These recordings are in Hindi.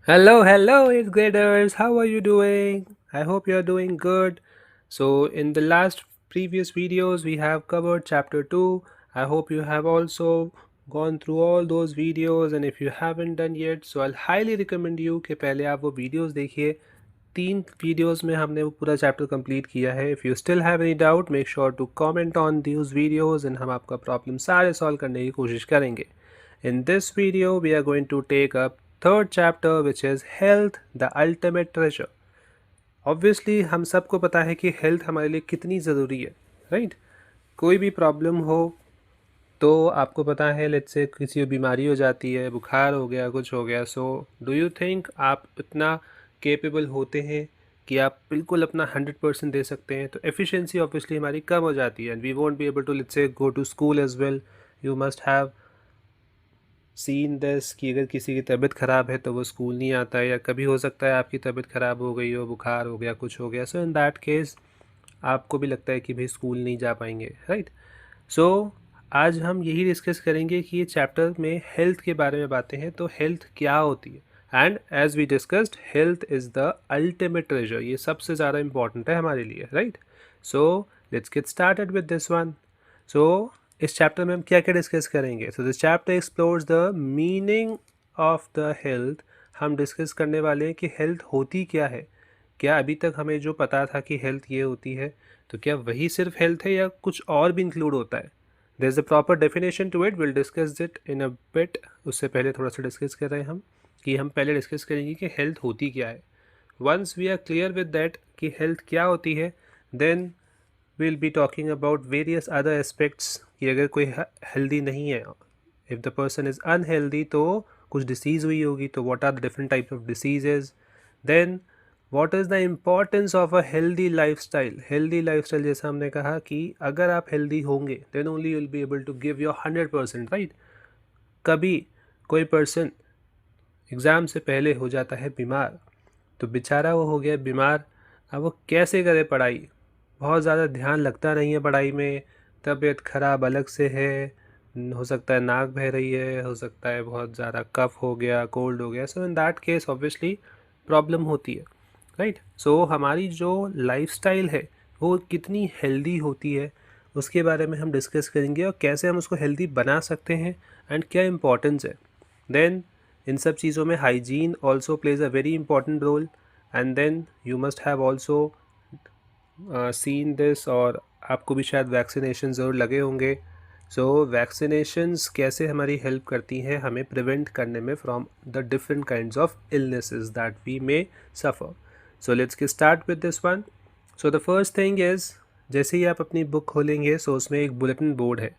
Hello, 8th graders. How are you doing? I hope you are doing good. So, in the last previous videos, we have covered chapter 2. I hope you have also gone through all those videos, and if you haven't done yet, so I'll highly recommend you कि पहले आप वो videos देखिए. 3 videos में हमने वो पूरा chapter complete किया है. If you still have any doubt, make sure to comment on those videos and हम आपका problem सारे solve करने की कोशिश करेंगे. In this video, we are going to take up third chapter, which is health, the ultimate treasure. Obviously, हम सबको पता है कि health हमारे लिए कितनी ज़रूरी है, right? कोई भी problem हो तो आपको पता है लेट्स से किसी को बीमारी हो जाती है, बुखार हो गया, कुछ हो गया, सो डू यू थिंक आप इतना केपेबल होते हैं कि आप बिल्कुल अपना 100% दे सकते हैं? तो एफिशिएंसी ऑब्वियसली हमारी कम हो जाती है and we won't be able to let's say go to school as well. You must have seen this कि अगर किसी की तबीयत ख़राब है तो वो स्कूल नहीं आता है, या कभी हो सकता है आपकी तबीयत ख़राब हो गई हो, बुखार हो गया, कुछ हो गया, सो इन दैट केस आपको भी लगता है कि भाई स्कूल नहीं जा पाएंगे, राइट? सो आज हम यही डिस्कस करेंगे कि ये चैप्टर में हेल्थ के बारे में बातें हैं. तो हेल्थ क्या होती है? And as we discussed, health is the ultimate treasure. ये सबसे ज़्यादा इंपॉर्टेंट है हमारे लिए, right? So let's get started with this one. So इस चैप्टर में हम क्या क्या डिस्कस करेंगे? So this chapter explores the meaning of the health. हम डिस्कस करने वाले हैं कि हेल्थ होती क्या है. क्या अभी तक हमें जो पता था कि हेल्थ ये होती है, तो क्या वही सिर्फ हेल्थ है या कुछ और भी इंक्लूड होता है? There is a proper definition to it, will discuss it in a bit. उससे पहले थोड़ा सा डिस्कस कर रहे हैं हम कि हम पहले डिस्कस करेंगे कि हेल्थ होती क्या है. Once we are clear with that कि हेल्थ क्या होती है, then we'll be talking about various other aspects कि अगर कोई हेल्दी नहीं है, if the person is unhealthy, तो कुछ डिसीज़ हुई होगी, तो what are the different types of diseases. Then what is the importance of a healthy lifestyle. healthy lifestyle जैसा हमने कहा कि अगर आप healthy होंगे then only you'll be able to give your 100%, right? कभी कोई person एग्ज़ाम से पहले हो जाता है बीमार, तो बेचारा वो हो गया बीमार, अब वो कैसे करे पढ़ाई? बहुत ज़्यादा ध्यान लगता नहीं है पढ़ाई में, तबीयत ख़राब अलग से है, हो सकता है नाक बह रही है, हो सकता है बहुत ज़्यादा कफ हो गया, कोल्ड हो गया, so in that case obviously problem होती है, राइट? सो हमारी जो लाइफस्टाइल है वो कितनी हेल्दी होती है उसके बारे में हम डिस्कस करेंगे और कैसे हम उसको हेल्दी बना सकते हैं एंड क्या इम्पोर्टेंस है. देन इन सब चीज़ों में hygiene also plays a very important role. And then you must have also seen this, और आपको भी शायद वैक्सीनेशन ज़रूर लगे होंगे. सो वैक्सीनेशंस कैसे हमारी हेल्प करती हैं हमें प्रिवेंट करने में from the different kinds of illnesses that we may suffer. So let's get start with this one. So the first thing is, जैसे ही आप अपनी बुक खोलेंगे सो उसमें एक बुलेटिन बोर्ड है.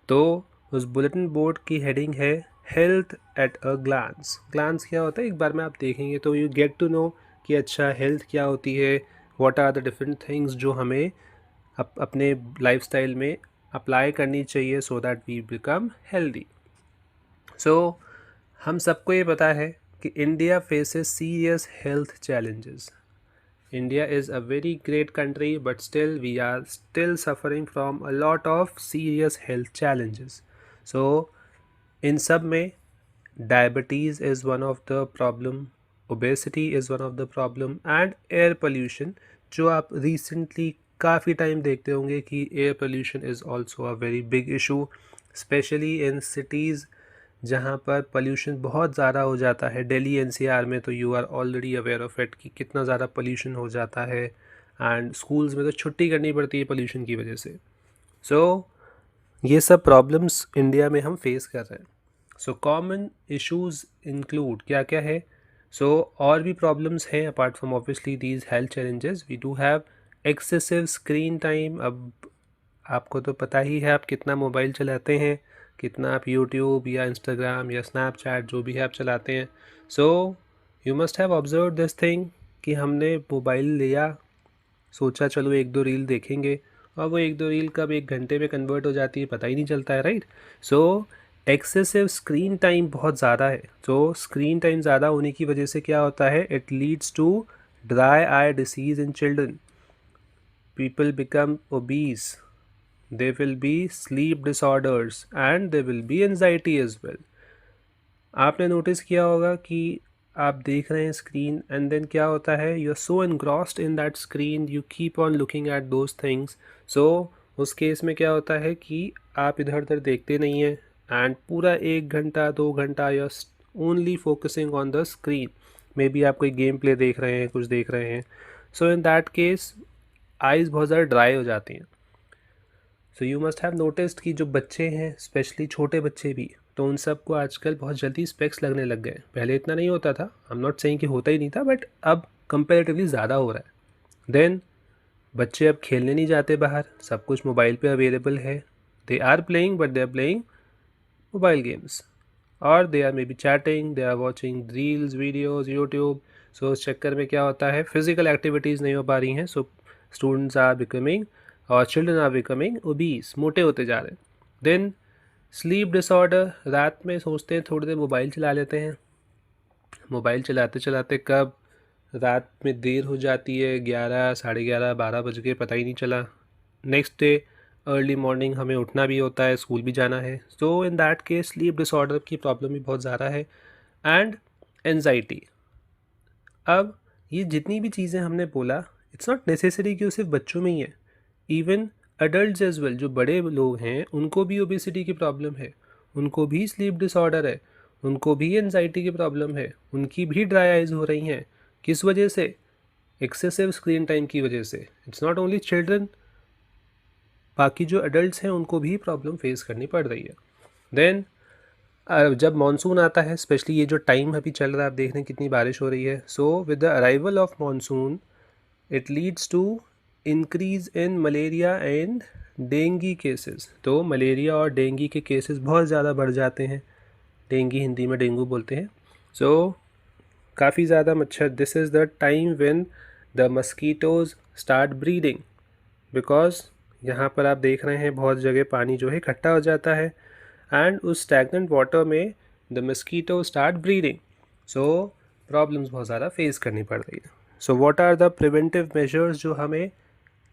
तो उस बुलेटिन बोर्ड की हेडिंग है health at a glance. Glance क्या होता है, एक बार में आप देखेंगे तो यू गेट टू नो कि अच्छा हेल्थ क्या होती है, what are the different things जो हमें अपने लाइफस्टाइल में अप्लाई करनी चाहिए so that we become healthy. So हम सबको ये पता है कि India faces serious health challenges. India is a very great country, but still we are still suffering from a lot of serious health challenges. So in सब में diabetes is one of the problem, obesity is one of the problem, and air pollution, जो आप recently काफ़ी टाइम देखते होंगे कि air pollution is also a very big issue, especially in cities जहाँ पर पोल्यूशन बहुत ज़्यादा हो जाता है. दिल्ली एनसीआर में तो you are already aware of it कि कितना ज़्यादा पोल्यूशन हो जाता है, एंड स्कूल्स में तो छुट्टी करनी पड़ती है पोल्यूशन की वजह से. सो ये सब प्रॉब्लम्स इंडिया में हम फेस कर रहे हैं. सो कॉमन इश्यूज इंक्लूड क्या क्या है. सो और भी प्रॉब्लम्स हैं apart from obviously these health challenges. We do have excessive screen time. अब आपको तो पता ही है आप कितना मोबाइल चलाते हैं, कितना आप यूट्यूब या इंस्टाग्राम या स्नैपचैट जो भी आप चलाते हैं. So you must have observe this thing कि हमने मोबाइल लिया, सोचा चलो एक दो रील देखेंगे, और वो एक दो रील कब 1 घंटे में कन्वर्ट हो जाती है पता ही नहीं चलता है, राइट? सो एक्सेसिव स्क्रीन टाइम बहुत ज़्यादा है. तो स्क्रीन टाइम ज़्यादा होने की वजह से क्या होता है, it leads to dry eye disease in children. People become obese, there will be sleep disorders and there will be anxiety as well. आपने नोटिस किया होगा कि आप देख रहे हैं स्क्रीन एंड देन क्या होता है, you are so engrossed in that screen, you keep on looking at those things. So उस केस में क्या होता है कि आप इधर उधर देखते नहीं हैं एंड पूरा 1 घंटा 2 घंटा you only focusing on the screen. May be आप कोई गेम प्ले देख रहे हैं, कुछ देख रहे हैं. सो इन दैट केस आइज़ बहुत ज़्यादा ड्राई हो जाती हैं. So you must have noticed कि जो बच्चे हैं, स्पेशली छोटे बच्चे भी, तो उन सब को आजकल बहुत जल्दी स्पेक्स लगने लग गए. पहले इतना नहीं होता था, आई एम नॉट सेइंग कि होता ही नहीं था, बट अब कंपेरेटिवली ज़्यादा हो रहा है. देन बच्चे अब खेलने नहीं जाते बाहर, सब कुछ मोबाइल पे अवेलेबल है. They are playing but they are playing mobile games, और they are maybe chatting, they are watching reels videos YouTube. So उस चक्कर में क्या होता है, फिज़िकल एक्टिविटीज़ नहीं हो पा रही हैं. सो स्टूडेंट्स आर बिकमिंग और चिल्ड्रन आर बिकमिंग ओबीस, मोटे होते जा रहे हैं. देन स्लीप डिसऑर्डर, रात में सोचते हैं थोड़ी देर मोबाइल चला लेते हैं, मोबाइल चलाते चलाते कब रात में देर हो जाती है, 11 11:30 12 बज के पता ही नहीं चला. नेक्स्ट डे अर्ली मॉर्निंग हमें उठना भी होता है, स्कूल भी जाना है. So in that case sleep disorder की प्रॉब्लम भी बहुत ज़्यादा है. And anxiety. अब ये जितनी भी चीज़ें हमने बोला, इट्स नॉट नेसेसरी कि वो सिर्फ बच्चों में ही है. इवन अडल्ट एज वेल, जो बड़े लोग हैं उनको भी ओबेसिटी की प्रॉब्लम है, उनको भी स्लीप डिसऑर्डर है, उनको भी एनजाइटी की प्रॉब्लम है, उनकी भी ड्राई आइज़ हो रही हैं. किस वजह से? एक्सेसिव स्क्रीन टाइम की वजह से. इट्स नॉट ओनली चिल्ड्रन, बाकी जो अडल्ट्स हैं उनको भी प्रॉब्लम फेस करनी पड़ रही है. देन जब मानसून आता है, स्पेशली ये जो टाइम अभी चल रहा है, आप देख रहे हैं कितनी बारिश हो रही है. So with the arrival of monsoon it leads to increase in malaria and dengue cases. तो मलेरिया और डेंगी के केसेस बहुत ज़्यादा बढ़ जाते हैं. डेंगी हिंदी में डेंगू बोलते हैं. सो काफ़ी ज़्यादा मच्छर, this is the time when the mosquitoes start breeding. Because यहाँ पर आप देख रहे हैं बहुत जगह पानी जो है इकट्ठा हो जाता है एंड उस स्टैगनेंट वाटर में the mosquito start breeding. So problems बहुत ज़्यादा फेस करनी पड़ रही है. So what are the preventive measures जो हमें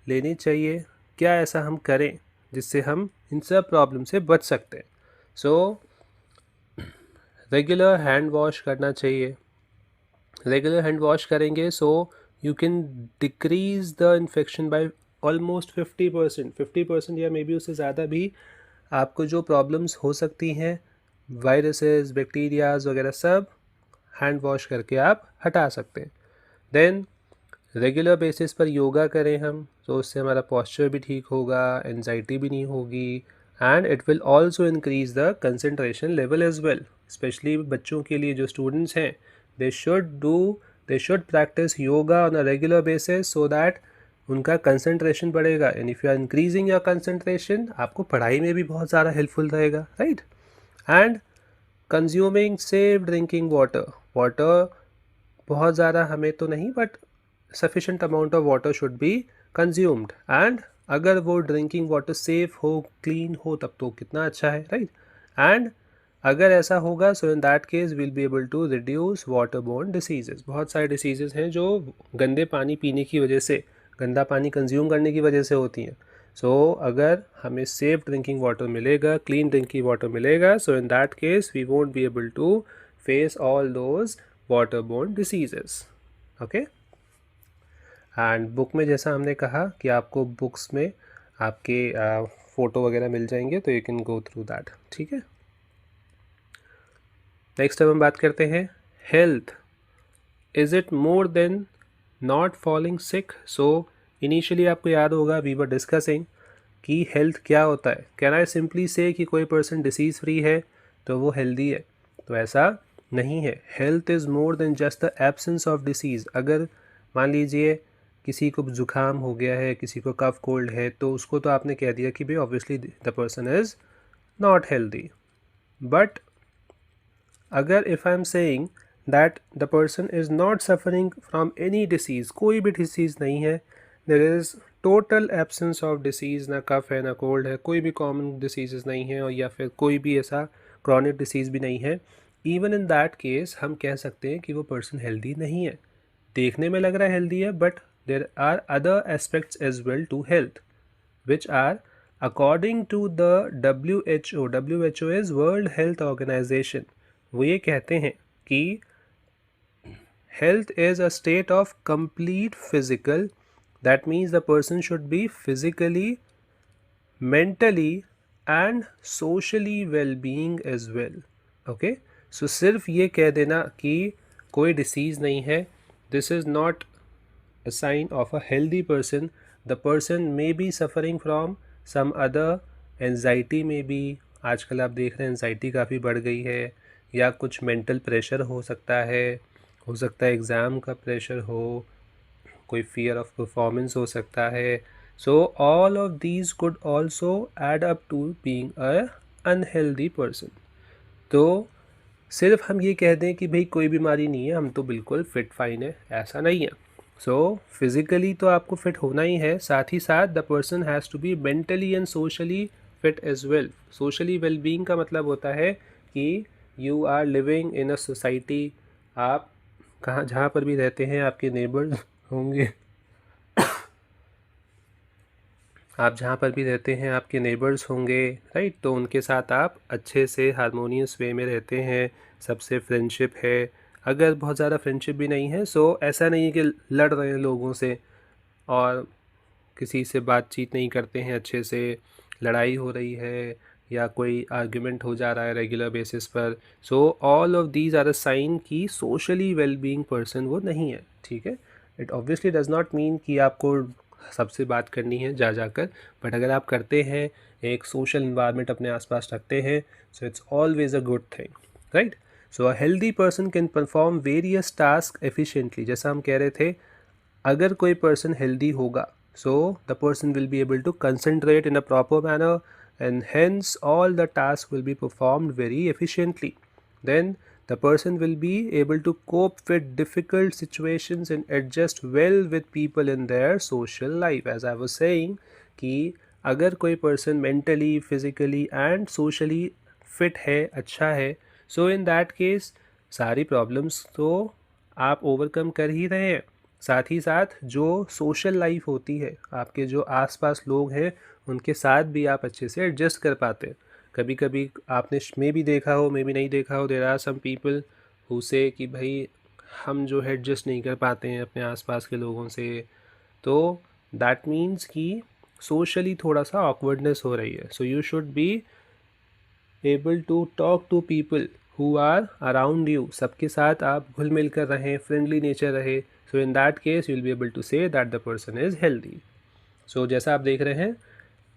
लेनी चाहिए, क्या ऐसा हम करें जिससे हम इन सब प्रॉब्लम से बच सकते हैं? सो रेगुलर हैंड वॉश करना चाहिए. रेगुलर हैंड वॉश करेंगे so you can decrease the infection by almost 50% या मे बी उससे ज़्यादा भी. आपको जो प्रॉब्लम्स हो सकती हैं, वायरसेस, बैक्टीरियाज वगैरह, सब हैंड वॉश करके आप हटा सकते हैं. देन रेगुलर बेसिस पर योगा करें हम, तो उससे हमारा पॉस्चर भी ठीक होगा, एनजाइटी भी नहीं होगी, and it will also increase the concentration level as well. Specially बच्चों के लिए जो स्टूडेंट्स हैं, they should practice yoga on a regular basis so that उनका कंसंट्रेशन बढ़ेगा. And if you are increasing your concentration, आपको पढ़ाई में भी बहुत ज़्यादा हेल्पफुल रहेगा, right. And consuming safe drinking water बहुत ज़्यादा हमें तो नहीं, but sufficient amount of water should be consumed. And अगर वो ड्रिंकिंग वाटर सेफ हो, क्लीन हो, तब तो कितना अच्छा है, राइट. एंड अगर ऐसा होगा, so in that case will be able to reduce water borne diseases. बहुत सारे डिसीजेज़ हैं जो गंदे पानी पीने की वजह से, गंदा पानी कंज्यूम करने की वजह से होती हैं. सो अगर हमें सेफ ड्रिंकिंग वाटर मिलेगा, क्लीन ड्रिंकिंग वाटर मिलेगा, so in that case we won't be able to face all those water borne diseases. Okay. And book में जैसा हमने कहा कि आपको बुक्स में आपके फ़ोटो वगैरह मिल जाएंगे, तो you can go through that, ठीक है. नेक्स्ट अब हम बात करते हैं health. Is it more than not falling sick? So initially आपको याद होगा वी वर डिस्कसिंग कि हेल्थ क्या होता है. कैन आई सिंपली से कि कोई पर्सन डिसीज़ फ्री है तो वो हेल्दी है? तो ऐसा नहीं है. Health is more than just the absence of disease. अगर मान लीजिए किसी को जुकाम हो गया है, किसी को कफ कोल्ड है, तो उसको तो आपने कह दिया कि भाई obviously the person is not healthy. But अगर if I am saying that the person is not suffering from any disease, कोई भी डिसीज़ नहीं है, there is total absence of disease, ना कफ है ना कोल्ड है, कोई भी कॉमन डिसीज़ नहीं है, और या फिर कोई भी ऐसा क्रॉनिक डिसीज़ भी नहीं है, इवन इन दैट केस हम कह सकते हैं कि वो पर्सन हेल्दी नहीं है. देखने में लग रहा है हेल्दी है, but there are other aspects as well to health which are according to the WHO is world health organisation. वो ये कहते हैं कि health is a state of complete physical, that means the person should be physically, mentally and socially well-being as well. Okay, so सिर्फ ये कह देना कि कोई डिसीज़ नहीं है, this is not a sign of a healthy person. The person may be suffering from some other anxiety, may be, आजकल आप देख रहे हैं एनजाइटी काफ़ी बढ़ गई है, या कुछ मेंटल प्रेशर हो सकता है एग्ज़ाम का प्रेशर हो, कोई फियर ऑफ परफॉर्मेंस हो सकता है. So all of these could also add up to being a unhealthy person. तो सिर्फ हम ये कह दें कि भाई कोई बीमारी नहीं है, हम तो बिल्कुल फिट फाइन है, ऐसा नहीं है. सो फिज़िकली तो आपको फिट होना ही है, साथ ही साथ the person has to be mentally and socially fit as well. Socially wellbeing का मतलब होता है कि you are living in a society. आप कहाँ जहाँ पर भी रहते हैं आपके नेबर्स होंगे, आप जहाँ पर भी रहते हैं आपके नेबर्स होंगे, राइट. तो उनके साथ आप अच्छे से हारमोनियस वे में रहते हैं, सबसे फ्रेंडशिप है. अगर बहुत ज़्यादा फ्रेंडशिप भी नहीं है, सो ऐसा नहीं है कि लड़ रहे हैं लोगों से और किसी से बातचीत नहीं करते हैं अच्छे से, लड़ाई हो रही है या कोई आर्ग्यूमेंट हो जा रहा है रेगुलर बेसिस पर. So all of these are a sign कि सोशली वेल बीइंग पर्सन वो नहीं है. ठीक है, it obviously does not mean कि आपको सबसे बात करनी है जा जाकर, बट अगर आप करते हैं, एक सोशल इन्वायरमेंट अपने आसपास रखते हैं, so it's always a good thing, right. So a healthy person can perform various task efficiently. जैसा हम कह रहे थे, अगर कोई पर्सन हेल्दी होगा, so the person will be able to concentrate in a proper manner and hence all the tasks will be performed very efficiently. Then the person will be able to cope with difficult situations and adjust well with people in their social life. As I was saying कि अगर कोई person mentally, physically and socially fit है, अच्छा है, सो इन दैट केस सारी प्रॉब्लम्स तो आप ओवरकम कर ही रहे हैं. साथ ही साथ जो सोशल लाइफ होती है, आपके जो आसपास लोग हैं उनके साथ भी आप अच्छे से एडजस्ट कर पाते हैं. कभी कभी आपने मे भी देखा हो, मे भी नहीं देखा हो, there are some people who say कि भाई हम जो है एडजस्ट नहीं कर पाते हैं अपने आसपास के लोगों से. तो दैट मीन्स कि सोशली थोड़ा सा ऑकवर्डनेस हो रही है. So you should be able to talk to people who are around you. सबके साथ आप घुल मिल कर रहें, फ्रेंडली नेचर रहे. So in that case you will be able to say that the person is healthy. So जैसा आप देख रहे हैं,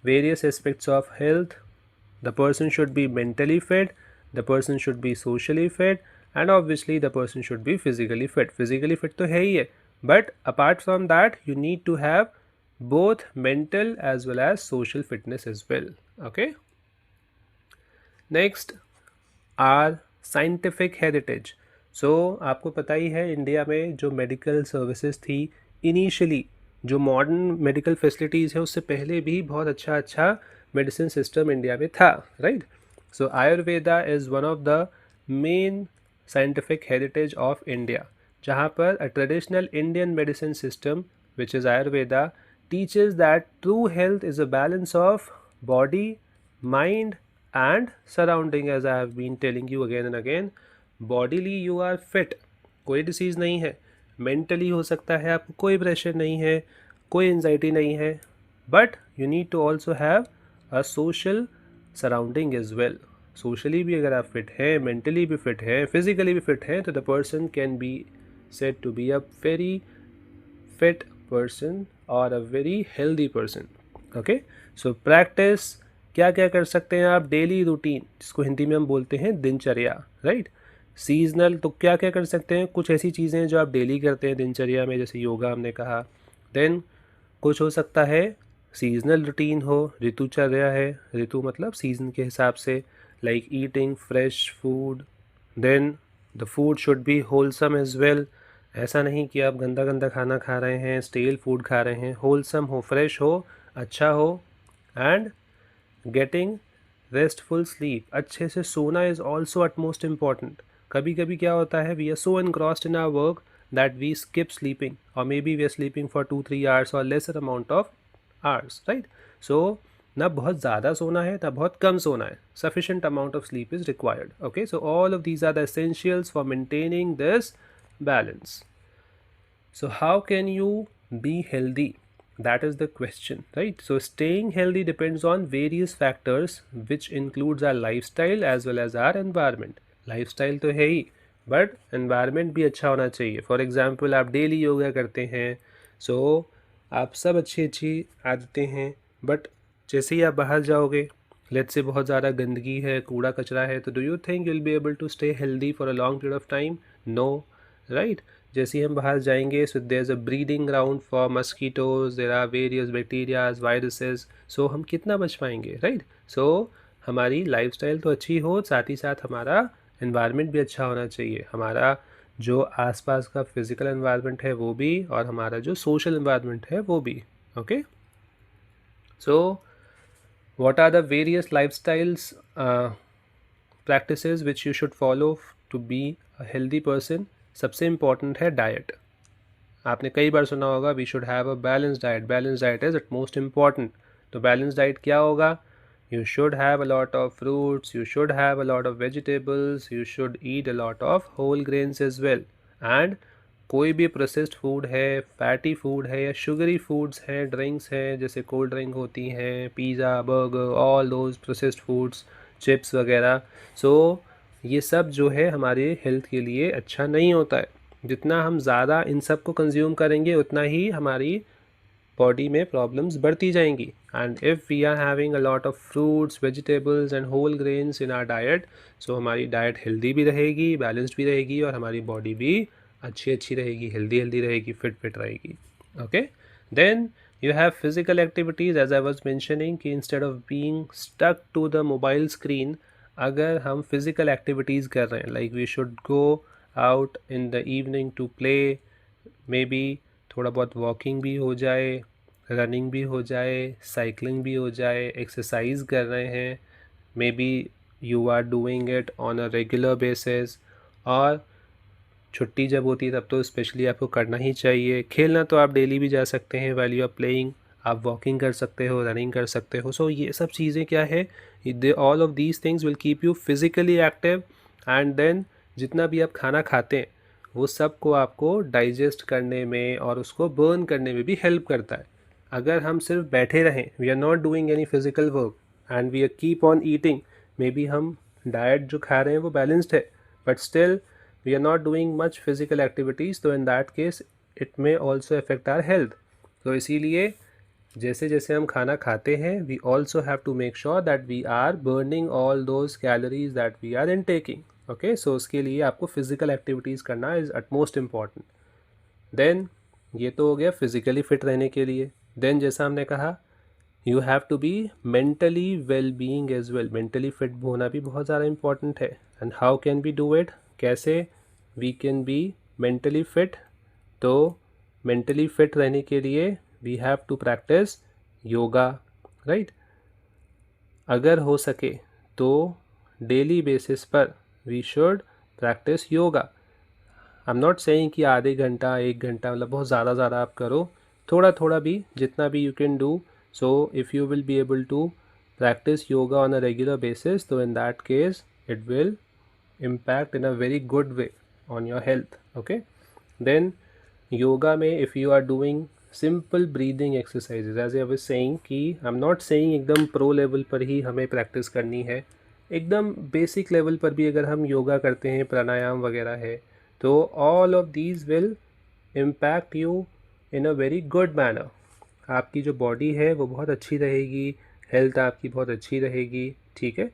various aspects of health. The person should be mentally fit, the person should be socially fit and obviously the person should be physically fit. Physically fit तो है ही है, but apart from that you need to have both mental as well as social fitness as well. Okay, next our scientific heritage. So आपको पता ही है इंडिया में जो मेडिकल सर्विसेज थी इनिशियली, जो मॉडर्न मेडिकल फैसिलिटीज़ है उससे पहले भी बहुत अच्छा मेडिसिन सिस्टम इंडिया में था, right. So Ayurveda is one of the main scientific heritage of India, जहाँ पर a traditional Indian medicine system which is Ayurveda teaches that true health is a balance of body, mind and surrounding. As I have been telling you again and again, bodily you are fit, कोई डिसीज़ नहीं है. मेंटली हो सकता है आपको कोई प्रेशर नहीं है, कोई एंजाइटी नहीं है, but you need to also have a social surrounding as well. Socially भी अगर आप फिट हैं, मेंटली भी फिट हैं, फिजिकली भी फिट हैं, तो the person can be said to be a very fit person or a very healthy person. Okay, so practice क्या क्या कर सकते हैं आप? डेली रूटीन, जिसको हिंदी में हम बोलते हैं दिनचर्या, राइट. सीजनल, तो क्या क्या कर सकते हैं? कुछ ऐसी चीज़ें जो आप डेली करते हैं दिनचर्या में, जैसे योगा हमने कहा. देन कुछ हो सकता है सीजनल रूटीन हो, ऋतुचर्या है, ऋतु मतलब सीजन के हिसाब से, like eating fresh food. Then the food should be wholesome as well. ऐसा नहीं कि आप गंदा गंदा खाना खा रहे हैं, स्टेल फूड खा रहे हैं. होलसम हो, फ्रेश हो, अच्छा हो. एंड गेटिंग रेस्टफुल स्लीप, अच्छे से सोना is also utmost important. कभी कभी क्या होता है, we are so engrossed in our work that we skip sleeping, और maybe we are sleeping for 2-3 hours और lesser amount of hours, right. So ना बहुत ज़्यादा सोना है ना बहुत कम सोना है. Sufficient amount of sleep is required. Okay, so all of these are the essentials for maintaining this balance. So how can you be healthy? That is the question, right? So staying healthy depends on various factors which includes our lifestyle as well as our environment. Lifestyle तो है ही, बट environment भी अच्छा होना चाहिए. फॉर एग्जाम्पल आप डेली योगा करते हैं, सो आप सब अच्छी अच्छी आदतें हैं, बट जैसे ही आप बाहर जाओगे, लेट्स से बहुत ज़्यादा गंदगी है, कूड़ा कचरा है, तो do you think you will be able to stay healthy for a long period of time? No, right? जैसे ही हम बाहर जाएंगे, so there is a breeding ground for mosquitoes, there are various bacterias, viruses, so हम कितना बच पाएंगे, राइट? सो हमारी लाइफस्टाइल तो अच्छी हो, साथ ही साथ हमारा एनवायरनमेंट भी अच्छा होना चाहिए. हमारा जो आसपास का फिज़िकल एनवायरनमेंट है वो भी, और हमारा जो सोशल एनवायरनमेंट है वो भी. Okay, so what are the various lifestyles practices which you should follow to be a healthy person? सबसे इम्पॉर्टेंट है डाइट. आपने कई बार सुना होगा we should have a balance diet. Balance diet is it most important. तो बैलेंस डाइट क्या होगा? You should have a lot of fruits, you should have a lot of vegetables, you should eat a lot of whole grains as well. And कोई भी प्रोसेस्ड फूड है, फैटी फूड है या शुगरी फूड्स हैं, ड्रिंक्स हैं, जैसे कोल्ड ड्रिंक होती हैं, pizza, burger, all those processed foods, chips वगैरह, सो ये सब जो है हमारे हेल्थ के लिए अच्छा नहीं होता है. जितना हम ज़्यादा इन सब को कंज्यूम करेंगे उतना ही हमारी बॉडी में प्रॉब्लम्स बढ़ती जाएंगी. And if we are having a lot of fruits, vegetables and whole grains in our diet, so हमारी डाइट हेल्दी भी रहेगी, बैलेंस्ड भी रहेगी, और हमारी बॉडी भी अच्छी रहेगी, हेल्दी रहेगी, फिट रहेगी. Okay, then you have physical activities as I was mentioning कि instead of being stuck to the mobile screen, अगर हम physical activities कर रहे हैं, like we should go out in the evening to play, maybe थोड़ा बहुत वॉकिंग भी हो जाए, रनिंग भी हो जाए, साइकिलिंग भी हो जाए, एक्सरसाइज कर रहे हैं, maybe you are doing it on a regular basis, और छुट्टी जब होती है तब तो स्पेशली आपको करना ही चाहिए. खेलना तो आप डेली भी जा सकते हैं व्हाइल यू आर प्लेइंग, आप वॉकिंग कर सकते हो, रनिंग कर सकते हो. सो ये सब चीज़ें क्या है, all of these things will keep you physically active. And then जितना भी आप खाना खाते हैं वो सब को आपको डाइजेस्ट करने में और उसको बर्न करने में भी हेल्प करता है. अगर हम सिर्फ बैठे रहें, we are not doing any physical work and we are keep on eating, maybe हम डाइट जो खा रहे हैं वो बैलेंस्ड है, but still we are not doing much physical activities, तो in that case it may also affect our health. तो इसीलिए जैसे जैसे हम खाना खाते हैं we also have to make sure that we are burning all those calories that we are intaking. okay, so उसके लिए आपको physical activities करना is utmost important. then ये तो हो गया physically fit रहने के लिए. then जैसा हमने कहा you have to be mentally well being as well. mentally fit होना भी बहुत ज़्यादा important है. and how can we do it? कैसे we can be mentally fit? तो मेंटली फिट रहने के लिए we have to practice yoga, right? अगर हो सके तो डेली बेसिस पर we should practice yoga. I am not saying कि आधे घंटा, 1 घंटा, मतलब बहुत ज़्यादा आप करो, थोड़ा थोड़ा भी, जितना भी you can do. So if you will be able to practice yoga on a regular basis, तो in that case it will impact in a very good way on your health. okay, then yoga में if you are doing simple breathing exercises, as I was saying कि I'm not saying एकदम pro level पर ही हमें practice करनी है, एकदम basic level पर भी अगर हम योगा करते हैं, प्राणायाम वगैरह है, तो all of these will impact you in a very good manner. आपकी जो बॉडी है वो बहुत अच्छी रहेगी, हेल्थ आपकी बहुत अच्छी रहेगी, ठीक है.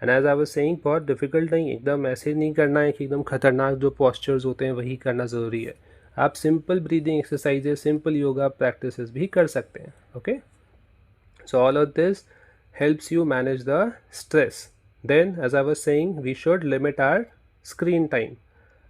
And as I was saying बहुत डिफ़िकल्ट नहीं, एकदम ऐसे नहीं करना है कि एकदम ख़तरनाक जो पोस्चर्स होते हैं वही करना ज़रूरी है. आप simple breathing exercises, simple yoga practices भी कर सकते हैं. Okay, so all of this helps you manage the stress. Then as I was saying, we should limit our screen time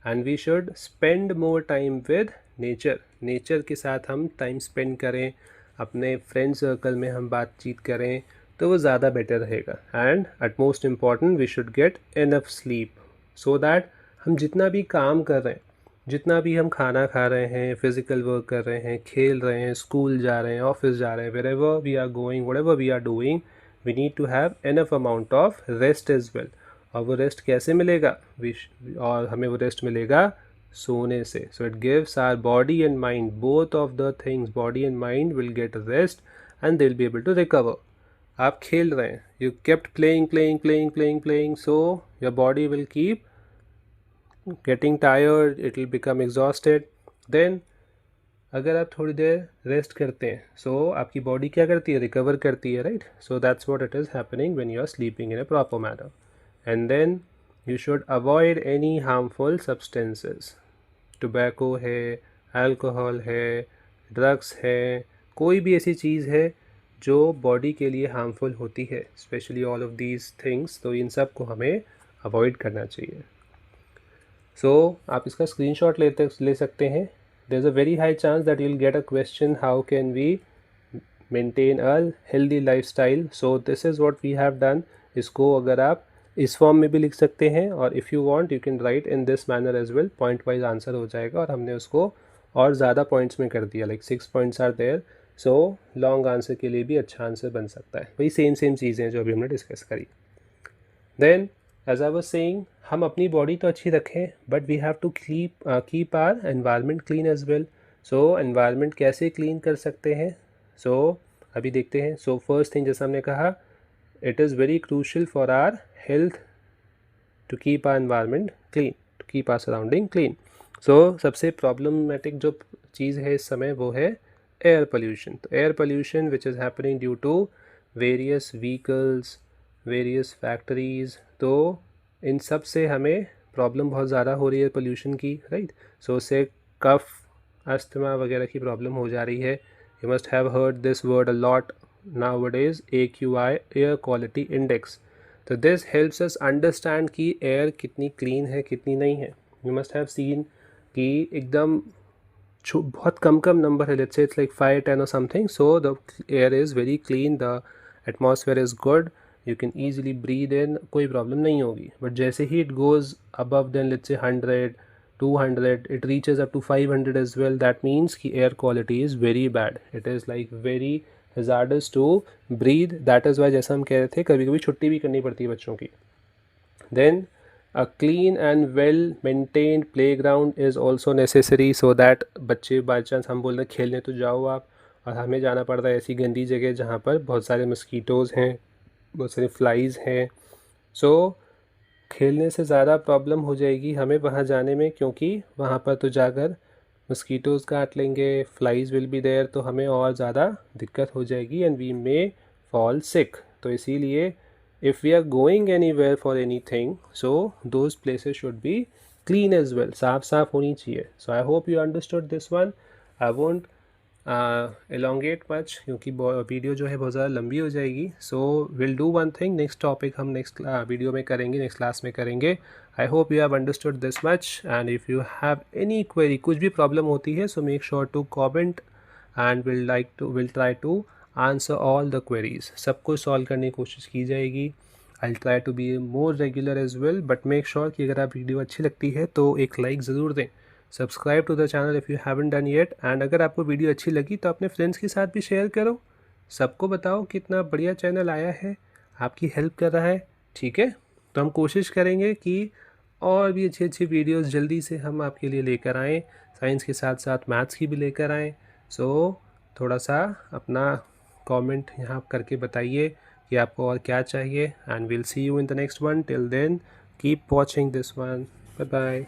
and we should spend more time with nature. Nature के साथ हम टाइम स्पेंड करें, अपने फ्रेंड सर्कल में हम बातचीत करें, तो वो ज़्यादा बेटर रहेगा. And at most important we should get enough sleep so that हम जितना भी काम कर रहे हैं, जितना भी हम खाना खा रहे हैं, फिज़िकल वर्क कर रहे हैं, खेल रहे हैं, स्कूल जा रहे हैं, ऑफिस जा रहे हैं, wherever we are going, whatever we are doing, we need to have enough amount of rest as well. और वो रेस्ट कैसे मिलेगा? और हमें वो रेस्ट मिलेगा सोने से. So it gives our body and mind, both of the things, body and mind will get rest and they'll be able to recover. आप खेल रहे हैं, you kept playing, so your body will keep getting tired, it will become exhausted. Then अगर आप थोड़ी देर रेस्ट करते हैं, so आपकी बॉडी क्या करती है, रिकवर करती है, right. So that's what it is happening when you are sleeping in a proper manner. And then you should avoid any harmful substances. Tobacco है, अल्कोहल है, ड्रग्स है, कोई भी ऐसी चीज़ है जो बॉडी के लिए हार्मफुल होती है, specially all of these things, तो इन सब को हमें अवॉइड करना चाहिए. सो आप इसका स्क्रीनशॉट ले सकते हैं. There is a very high chance that you will get a question, how can we maintain a healthy lifestyle. So this is what we have done. इसको अगर आप इस फॉर्म में भी लिख सकते हैं, और if you want you can write in this manner as well. Point wise answer हो जाएगा, और हमने उसको और ज़्यादा पॉइंट्स में कर दिया, like 6 points are there. So long answer के लिए भी अच्छा आंसर बन सकता है. वही सेम चीज़ें जो अभी हमने डिस्कस करी. Then as I was saying, हम अपनी बॉडी तो अच्छी रखें, but we have to keep our environment clean as well. So environment कैसे क्लीन कर सकते हैं, सो अभी देखते हैं. सो फर्स्ट थिंग, जैसा हमने कहा, it is very crucial for our health to keep our environment clean, to keep our surrounding clean. So सबसे problematic जो चीज़ है इस समय वो है air pollution. तो air pollution which is happening due to various vehicles, various factories, तो इन सब से हमें प्रॉब्लम बहुत ज़्यादा हो रही है पोल्यूशन की, राइट. सो उससे कफ, अस्थमा वगैरह की प्रॉब्लम हो जा रही है. You must have heard this word a lot nowadays, AQI, air quality index. तो this helps us understand कि air कितनी clean है कितनी नहीं है. You must have seen कि एकदम बहुत कम नंबर है, let's say it's like 5, 10 or something, so the air is very clean, the atmosphere is good, you can easily breathe in, कोई प्रॉब्लम नहीं होगी. बट जैसे ही it goes above then let's say 100, 200, it reaches up to 500 as well, that means कि air quality is very bad, it is like very hazardous to breathe. That is why, जैसा हम कह रहे थे, कभी कभी छुट्टी भी करनी पड़ती है बच्चों की. Then a clean and well maintained playground is also necessary, so that बच्चे बाई चांस हम बोल रहे खेलने तो जाओ आप, और हमें जाना पड़ता है ऐसी गंदी जगह जहाँ पर बहुत सारे मस्कीटोज़ हैं, बहुत सारे फ्लाइज़ हैं. सो खेलने से ज़्यादा प्रॉब्लम हो जाएगी हमें वहाँ जाने में, क्योंकि वहाँ पर तो जाकर मस्कीटोज़ काट लेंगे, फ्लाइज़ विल बी देयर, तो हमें और ज़्यादा दिक्कत हो जाएगी and we may fall sick. तो इसीलिए if we are going anywhere for anything, so those places should be clean as well, साफ होनी चाहिए. So I hope you understood this one. I won't elongate much, क्योंकि वीडियो जो है बहुत ज़्यादा लंबी हो जाएगी. So will do one thing, next topic हम नेक्स्ट वीडियो में करेंगे, नेक्स्ट क्लास में करेंगे. I hope you have understood this much, and if you have any query, कुछ भी प्रॉब्लम होती है, so make sure to comment and will try to answer all the queries. सबको सॉल्व करने की कोशिश की जाएगी. I try to be more regular as well, but make sure कि अगर आप वीडियो अच्छी लगती है तो एक लाइक ज़रूर दें. Subscribe to the channel if you haven't done yet. And अगर आपको वीडियो अच्छी लगी तो अपने फ्रेंड्स के साथ भी शेयर करो, सबको बताओ कितना बढ़िया चैनल आया है, आपकी हेल्प कर रहा है, ठीक है. तो हम कोशिश करेंगे कि और भी अच्छी वीडियोस जल्दी से हम आपके लिए लेकर आएँ, साइंस के साथ साथ मैथ्स की भी लेकर आएँ. सो थोड़ा सा अपना कमेंट यहाँ करके बताइए कि आपको और क्या चाहिए, and will see you in the next one. Till then keep watching this one. Bye bye.